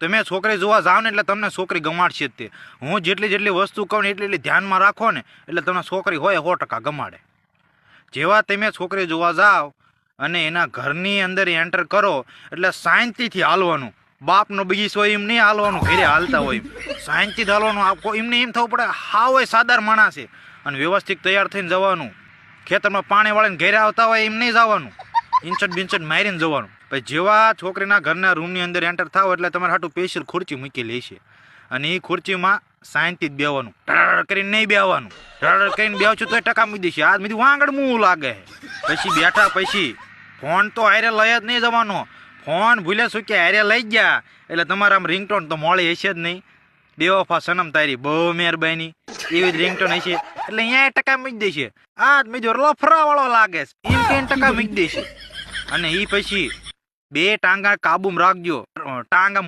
તમે છોકરી જોવા જાઓ ને એટલે તમને છોકરી ગમાડશે જ તે. હું જેટલી વસ્તુ કહું ને એટલી ધ્યાનમાં રાખો ને એટલે તમને છોકરી હોય 100% ગમાડે. જેવા તમે છોકરી જોવા જાઓ અને એના ઘરની અંદર એન્ટર કરો એટલે શાંતિથી હાલવાનું. બાપનો બગીચો હોય એમ નહીં હાલવાનું, ઘરે હાલતા હોય શાંતિથી હાલવાનું. એમને એમ થવું પડે હા હોય સાદાર માણસ છે અને વ્યવસ્થિત તૈયાર થઈને જવાનું. ખેતરમાં પાણી વાળીને ઘરે આવતા હોય એમ નહીં જવાનું, ઇન્ચટ બિન્ચટ મારીને જવાનું. પછી જેવા છોકરીના ઘરના રૂમની અંદર એન્ટર થાવ એટલે તમારે હાટું સ્પેશિયલ ખુરચી મૂકી લેશે અને એ ખુરચીમાં શાંતિ જ બેવાનું, ઢળ કરીને નહીં બેવાનું. ઢળ કરીને બેવશું તો ટકા મૂકી દેશે. આ બધું વાંગડ મું લાગે. પછી બેઠા પછી ફોન તો હારે લઈ જ નહીં જવાનો. ફોન ભૂલે શું કે હારે લઈ ગયા એટલે તમારા આમ રિંગટોન તો મળી હશે જ નહીં. બેવફા સનમ તારી બહુ મહેરબાની એવી જ રિંગટોન હશે એટલે અહીંયા ટકા મૂકી દેશે. આ જ બીજો લફરા વાળો લાગે એમ કઈ ટકા મૂકી દેશે. અને એ પછી 2 ટાંગા કાબુમાં રાખજો. ટાંગા